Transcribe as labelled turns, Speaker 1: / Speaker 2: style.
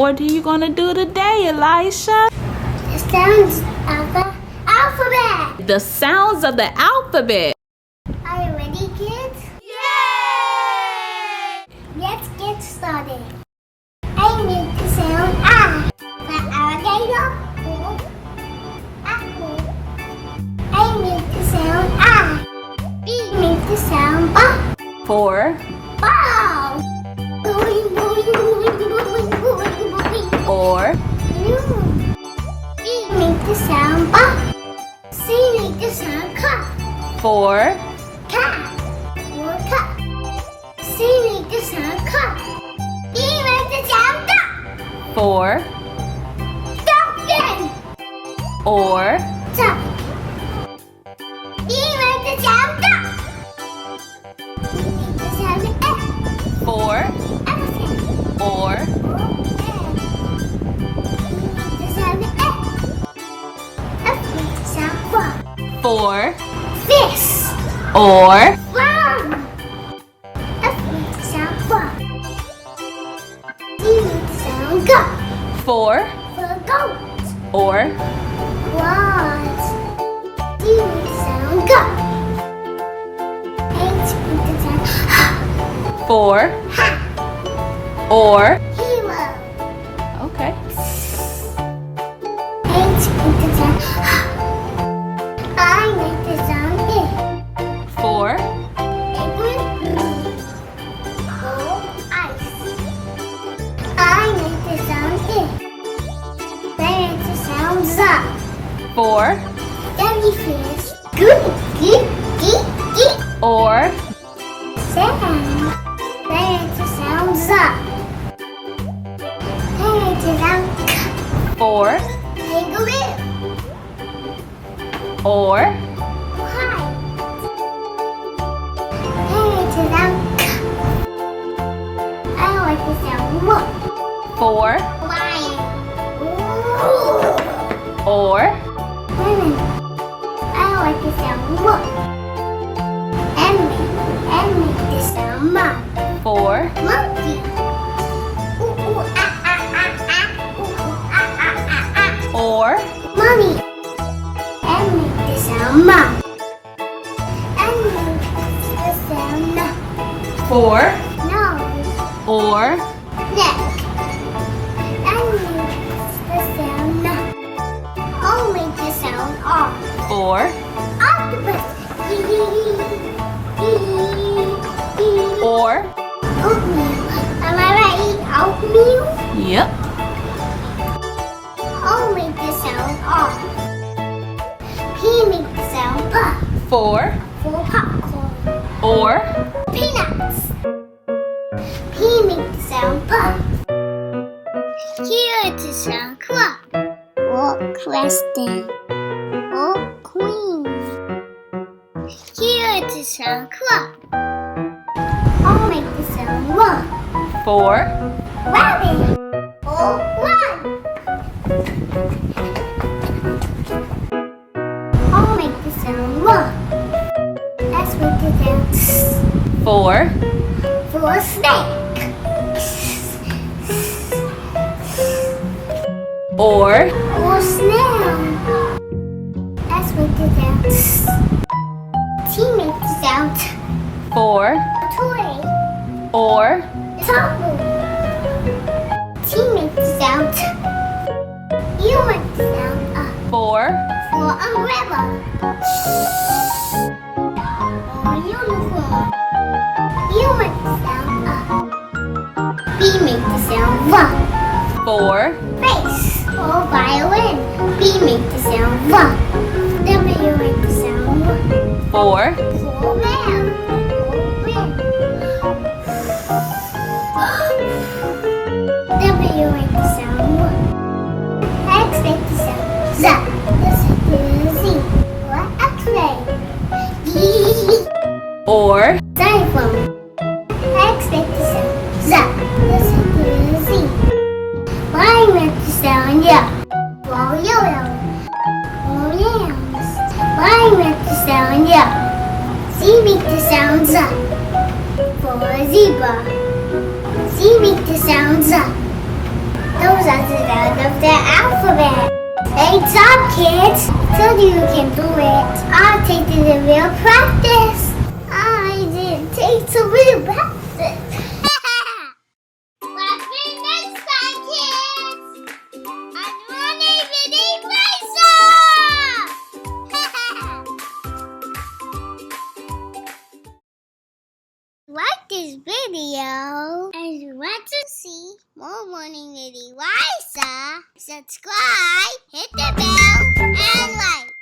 Speaker 1: What are you going to do today, Elisha?
Speaker 2: The sounds of the alphabet.
Speaker 1: The sounds of the alphabet.
Speaker 2: Are you ready, kids?
Speaker 1: Yay!
Speaker 2: Let's get started. I make the sound A. The alligator. Apple. I make the sound A. B. Make the sound B.
Speaker 1: For.
Speaker 2: Ball. Boing, boing, boing, boing, boing, boing.
Speaker 1: Or.
Speaker 2: B. Make the sound B. C. Make the sound C.
Speaker 1: For.
Speaker 2: Cat. For cat. C. Make the sound C. D. Make the sound D.
Speaker 1: For.
Speaker 2: Dolphin.
Speaker 1: Or.
Speaker 2: Duck. D. Make the sound duck. E. Make the sound F.
Speaker 1: For.
Speaker 2: Elephant.
Speaker 1: Or. For.
Speaker 2: Fish.
Speaker 1: Or.
Speaker 2: Worm. F makes the sound frog. G makes the sound goat.
Speaker 1: For.
Speaker 2: For goat.
Speaker 1: Or.
Speaker 2: Quads. D makes the sound goat. H makes the sound
Speaker 1: For.
Speaker 2: ha.
Speaker 1: Or.
Speaker 2: Hero.
Speaker 1: Okay.
Speaker 2: H makes the sound I make the sound I.
Speaker 1: For.
Speaker 2: Ice. I make the sound I. They make the sound Z.
Speaker 1: For.
Speaker 2: Jellyfish. Good. Geek.
Speaker 1: Or.
Speaker 2: Sand. They make the sound Z. They make the sound K.
Speaker 1: For.
Speaker 2: Kangaroo.
Speaker 1: Or.
Speaker 2: Kite. They make the sound K. I like the sound M.
Speaker 1: For.
Speaker 2: Lion.
Speaker 1: Or.
Speaker 2: I like the sound M. And make the sound M.
Speaker 1: For.
Speaker 2: Monkey.
Speaker 1: Or.
Speaker 2: Mommy. And make the sound M. And make the sound N.
Speaker 1: For.
Speaker 2: Nose.
Speaker 1: Or.
Speaker 2: Neck. And make the sound N. O make the sound R.
Speaker 1: For.
Speaker 2: Octopus.
Speaker 1: Or.
Speaker 2: Oatmeal. Am I right? Oatmeal?
Speaker 1: Yep.
Speaker 2: O make the sound R. P make the sound P.
Speaker 1: For.
Speaker 2: For popcorn.
Speaker 1: Or.
Speaker 2: Peanuts. P make the sound P. Q is the sound Q. Or question. Or queen. Q is the sound Q. O make the sound R.
Speaker 1: For.
Speaker 2: Rabbit. Or run. O make the sound R. S make the sound S.
Speaker 1: For.
Speaker 2: For snake.
Speaker 1: Or.
Speaker 2: Or snail. S make the sound S. T make the sound T.
Speaker 1: For.
Speaker 2: Toy.
Speaker 1: Or.
Speaker 2: Topple. T make the sound T. U make the sound
Speaker 1: For.
Speaker 2: For umbrella. Or uniform. U make the sound B make the sound V.
Speaker 1: For.
Speaker 2: Bass. Or violin. B make the sound V. W make the sound W.
Speaker 1: For.
Speaker 2: For man. Or wind. W make the sound W. X make the sound Z. Listen to the Z. Or X-ray.
Speaker 1: Or.
Speaker 2: Xylophone. X make the sound Z. Listen to the Z. Y make the sound Y. For yo-yo. Or yams. Y make the sound Y. Z make the sound Z. For zebra. Z make the sound Z. Those the alphabet. Great job, kids. Told you can do it. I'll take it to real practice. I didn't take to real practice. Watch me next time, kids. I'm running with Elisha. Like this video and you want to see more Morning with Elisha, subscribe, hit the bell, and like.